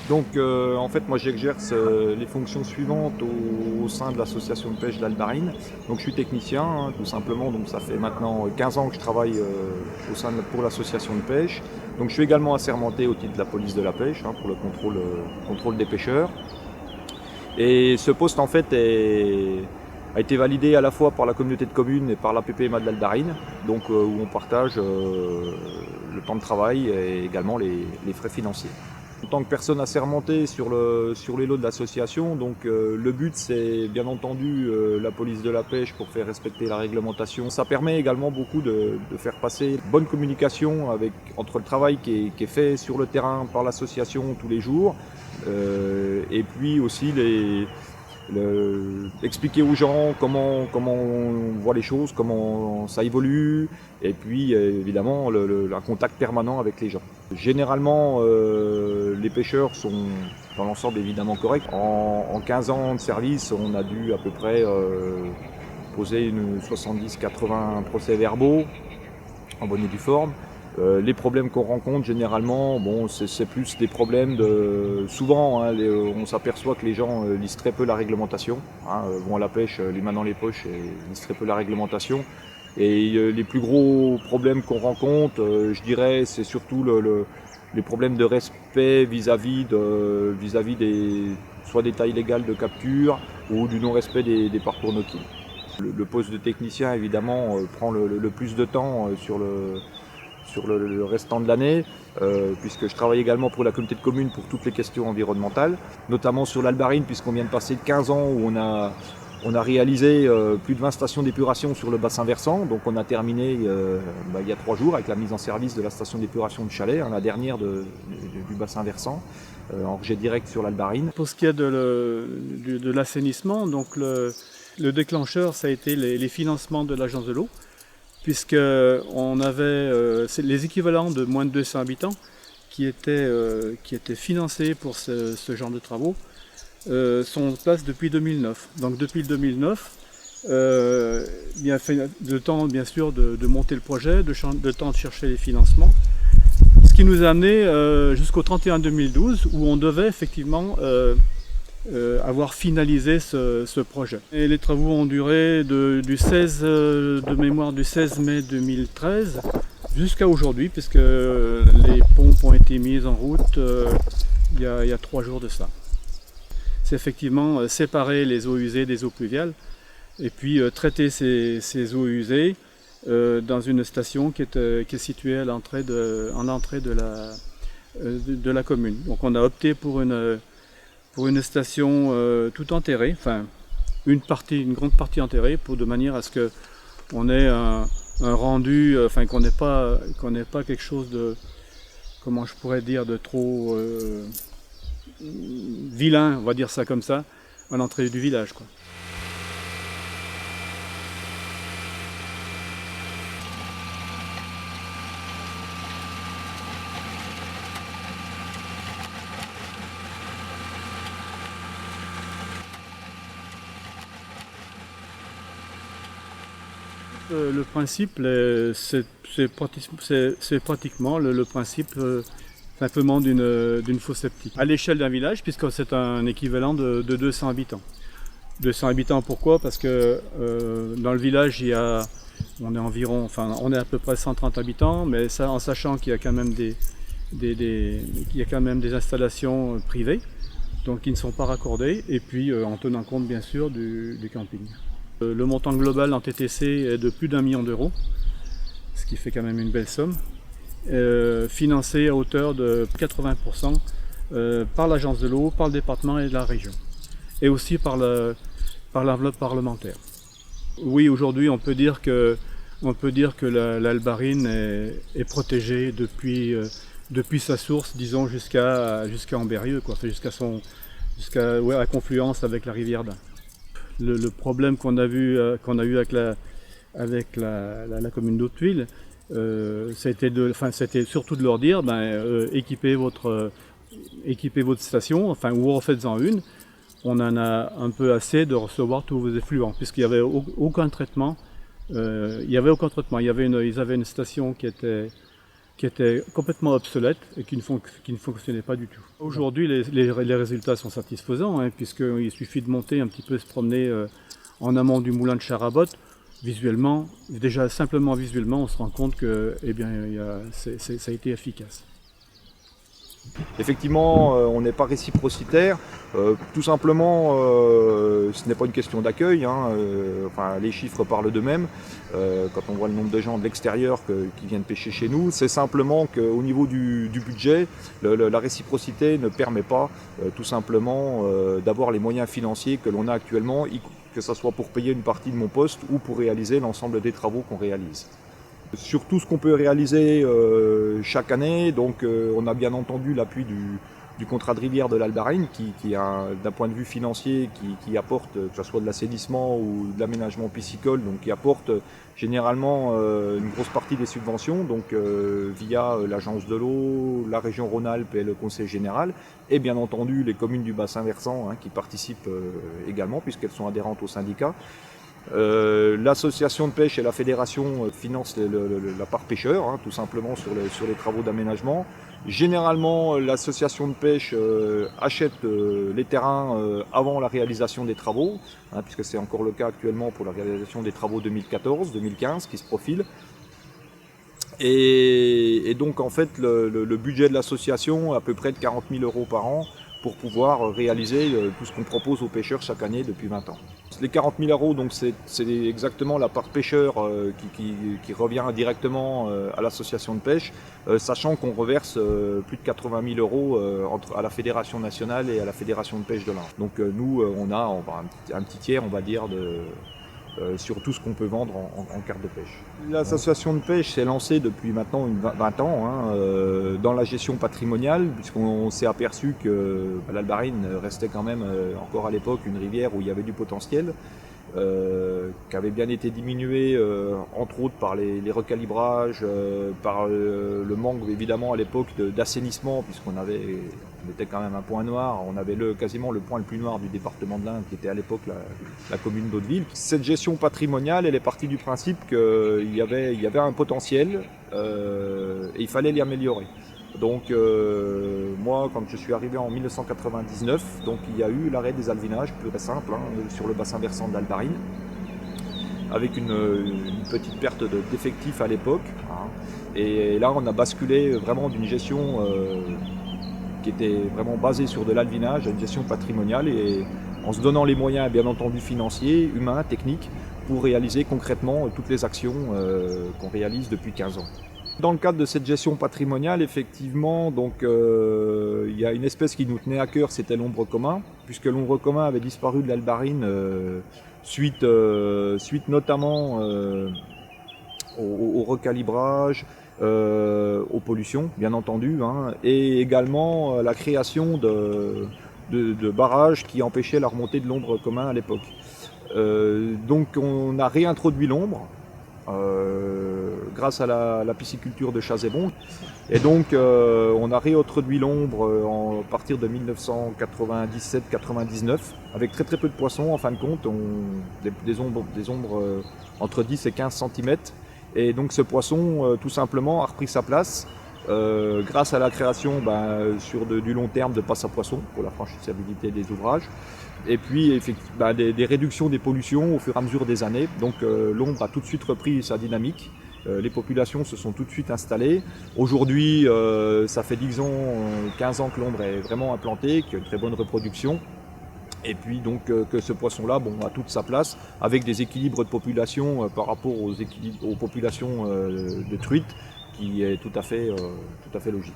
Donc en fait moi j'exerce les fonctions suivantes au sein de l'association de pêche d'Albarine. Donc je suis technicien hein, tout simplement, donc ça fait maintenant 15 ans que je travaille pour l'association de pêche. Donc je suis également assermenté au titre de la police de la pêche hein, pour le contrôle des pêcheurs. Et ce poste en fait a été validé à la fois par la communauté de communes et par la PPMA de l'Albarine, donc où on partage le temps de travail et également les frais financiers. En tant que personne assermentée sur les lots de l'association, donc le but c'est bien entendu la police de la pêche pour faire respecter la réglementation. Ça permet également beaucoup de faire passer une bonne communication entre le travail qui est fait sur le terrain par l'association tous les jours et puis aussi expliquer aux gens comment on voit les choses, comment ça évolue, et puis évidemment un contact permanent avec les gens. Généralement, les pêcheurs sont dans l'ensemble évidemment corrects. En 15 ans de service, on a dû à peu près poser 70-80 procès-verbaux en bonne et due forme. Les problèmes qu'on rencontre généralement, bon, c'est plus des problèmes de... Souvent, hein, on s'aperçoit que les gens lisent très peu la réglementation, hein, vont à la pêche les mains dans les poches et lisent très peu la réglementation. Et les plus gros problèmes qu'on rencontre, je dirais, c'est surtout les problèmes de respect vis-à-vis soit des tailles légales de capture ou du non-respect des parcours nautiques. Le poste de technicien, évidemment, prend le plus de temps sur le restant de l'année, puisque je travaille également pour la communauté de communes pour toutes les questions environnementales, notamment sur l'Albarine, puisqu'on vient de passer de 15 ans où on a réalisé plus de 20 stations d'épuration sur le bassin versant. Donc on a terminé il y a 3 jours avec la mise en service de la station d'épuration de Chalais, hein, la dernière du bassin versant, en rejet direct sur l'Albarine. Pour ce qui est de l'assainissement, donc le déclencheur, ça a été les financements de l'agence de l'eau, puisqu'on avait les équivalents de moins de 200 habitants qui étaient financés pour ce genre de travaux, sont en place depuis 2009. Donc depuis 2009, il a fait le temps bien sûr de monter le projet, de temps de chercher les financements, ce qui nous a amené jusqu'au 31 2012 où on devait effectivement avoir finalisé ce projet. Et les travaux ont duré du 16 mai 2013 jusqu'à aujourd'hui, puisque les pompes ont été mises en route il y a 3 jours de ça. C'est effectivement séparer les eaux usées des eaux pluviales et puis traiter ces eaux usées dans une station qui est située en entrée de la commune. Donc on a opté pour une station tout enterrée, enfin une grande partie enterrée, de manière à ce qu'on ait un rendu, enfin qu'on n'ait pas quelque chose de, comment je pourrais dire, de trop vilain, on va dire ça comme ça, à l'entrée du village, quoi. Le principe, c'est pratiquement le principe simplement d'une fosse septique. À l'échelle d'un village, puisque c'est un équivalent de 200 habitants. 200 habitants, pourquoi? Parce que dans le village, on est à peu près 130 habitants, mais ça en sachant qu'il y a quand même des installations privées, donc qui ne sont pas raccordées, et puis en tenant compte bien sûr du camping. Le montant global en TTC est de plus d'1 million d'euros, ce qui fait quand même une belle somme, financé à hauteur de 80% par l'agence de l'eau, par le département et la région, et aussi par l'enveloppe parlementaire. Oui, aujourd'hui on peut dire que l'Albarine est protégée depuis sa source, disons jusqu'à Ambérieux, quoi, jusqu'à la confluence avec la rivière d'Ain. Le problème qu'on a eu avec la commune d'Hauteville, c'était surtout de leur dire, équipez votre station, enfin, ou refaites-en une. On en a un peu assez de recevoir tous vos effluents, puisqu'il n'y avait aucun traitement. Ils avaient une station qui était qui était complètement obsolète et qui ne fonctionnait pas du tout. Aujourd'hui, les résultats sont satisfaisants, hein, puisqu'il suffit de monter un petit peu, se promener en amont du moulin de Charabotte. Visuellement, déjà simplement visuellement, on se rend compte que ça a été efficace. Effectivement, on n'est pas réciprocitaire. Tout simplement, ce n'est pas une question d'accueil. Hein, enfin, les chiffres parlent d'eux-mêmes. Quand on voit le nombre de gens de l'extérieur qui viennent pêcher chez nous, c'est simplement qu'au niveau du budget, la réciprocité ne permet pas tout simplement d'avoir les moyens financiers que l'on a actuellement, que ce soit pour payer une partie de mon poste ou pour réaliser l'ensemble des travaux qu'on réalise. Sur tout ce qu'on peut réaliser chaque année, donc on a bien entendu l'appui du contrat de rivière de l'Albarine qui d'un point de vue financier qui apporte, que ce soit de l'assainissement ou de l'aménagement piscicole, donc qui apporte généralement une grosse partie des subventions, donc via l'agence de l'eau, la région Rhône-Alpes et le conseil général, et bien entendu les communes du bassin versant qui participent également puisqu'elles sont adhérentes au syndicat. L'association de pêche et la fédération financent la part pêcheur, tout simplement sur les travaux d'aménagement. Généralement, l'association de pêche achète les terrains avant la réalisation des travaux, puisque c'est encore le cas actuellement pour la réalisation des travaux 2014-2015 qui se profilent. Et donc en fait, le budget de l'association est à peu près de 40 000 € par an pour pouvoir réaliser tout ce qu'on propose aux pêcheurs chaque année depuis 20 ans. Les 40 000 €, donc c'est exactement la part pêcheur qui revient directement à l'association de pêche, sachant qu'on reverse plus de 80 000 € à la Fédération nationale et à la Fédération de pêche de l'Ain. Donc nous, on a un petit tiers, on va dire, sur tout ce qu'on peut vendre en carte de pêche. L'association de pêche s'est lancée depuis maintenant 20 ans dans la gestion patrimoniale, puisqu'on s'est aperçu que l'Albarine restait quand même encore à l'époque une rivière où il y avait du potentiel, qui avait bien été diminué entre autres par les recalibrages, par le manque évidemment à l'époque d'assainissement, puisqu'on était quand même un point noir, on avait quasiment le point le plus noir du département de l'Ain, qui était à l'époque la commune d'Hauteville. Cette gestion patrimoniale, elle est partie du principe qu'il y avait un potentiel et il fallait l'y améliorer. Donc moi, quand je suis arrivé en 1999, donc il y a eu l'arrêt des alvinages, pur et simple, sur le bassin versant de l'Albarine, avec une petite perte d'effectifs à l'époque. Et là, on a basculé vraiment d'une gestion qui était vraiment basée sur de l'alvinage à une gestion patrimoniale, et en se donnant les moyens, bien entendu, financiers, humains, techniques, pour réaliser concrètement toutes les actions qu'on réalise depuis 15 ans. Dans le cadre de cette gestion patrimoniale, effectivement, donc il y a une espèce qui nous tenait à cœur, c'était l'ombre commun, puisque l'ombre commun avait disparu de l'Albarine suite notamment au recalibrage, aux pollutions, bien entendu, et également la création de barrages qui empêchaient la remontée de l'ombre commun à l'époque. Donc on a réintroduit l'ombre grâce à la pisciculture de Chazébon. Et donc on a réintroduit l'ombre à partir de 1997-99 avec très peu de poissons en fin de compte, des ombres entre 10 et 15 cm. Et donc ce poisson tout simplement a repris sa place grâce à la création sur du long terme de passes à poissons pour la franchissabilité des ouvrages. Et puis des réductions des pollutions au fur et à mesure des années. Donc l'ombre a tout de suite repris sa dynamique. Les populations se sont tout de suite installées. Aujourd'hui, ça fait 10 ans, 15 ans que l'ombre est vraiment implantée, qu'il y a une très bonne reproduction. Et puis donc que ce poisson-là a toute sa place avec des équilibres de population par rapport aux populations de truites, qui est tout à fait logique.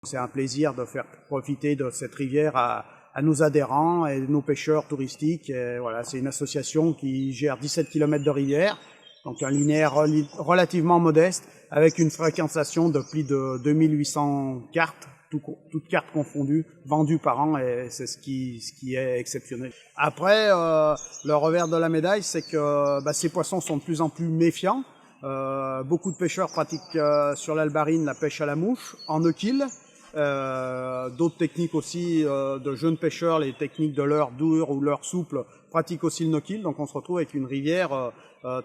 C'est un plaisir de faire profiter de cette rivière à nos adhérents et nos pêcheurs touristiques. Et voilà, c'est une association qui gère 17 km de rivière, donc un linéaire relativement modeste, avec une fréquentation de plus de 2800 cartes, toutes cartes confondues, vendues par an, et c'est ce qui est exceptionnel. Après, le revers de la médaille, c'est que ces poissons sont de plus en plus méfiants. Beaucoup de pêcheurs pratiquent sur l'Albarine la pêche à la mouche, en no-kill. D'autres techniques aussi de jeunes pêcheurs, les techniques de leurre dur ou leurre souple, pratiquent aussi le no-kill. Donc on se retrouve avec une rivière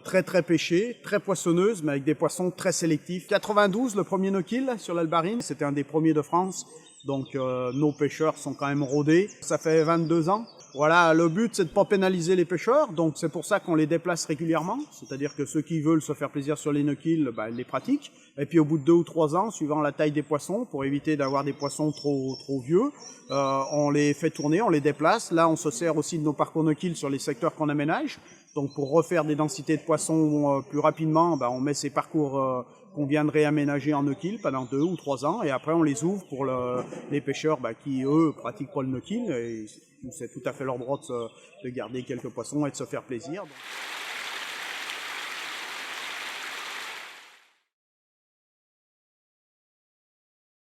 très pêchée, très poissonneuse, mais avec des poissons très sélectifs. 92, le premier no-kill sur l'Albarine, c'était un des premiers de France. Donc nos pêcheurs sont quand même rodés. Ça fait 22 ans. Voilà, le but c'est de pas pénaliser les pêcheurs, donc c'est pour ça qu'on les déplace régulièrement. C'est-à-dire que ceux qui veulent se faire plaisir sur les no-kill, ils les pratiquent. Et puis au bout de 2 ou 3 ans, suivant la taille des poissons, pour éviter d'avoir des poissons trop vieux, on les fait tourner, on les déplace. Là, on se sert aussi de nos parcours no-kill sur les secteurs qu'on aménage. Donc pour refaire des densités de poissons plus rapidement, on met ces parcours qu'on vient de réaménager en no-kill pendant 2 ou 3 ans, et après on les ouvre pour les pêcheurs qui, eux, pratiquent pas le no-kill, et c'est tout à fait leur droit de garder quelques poissons et de se faire plaisir.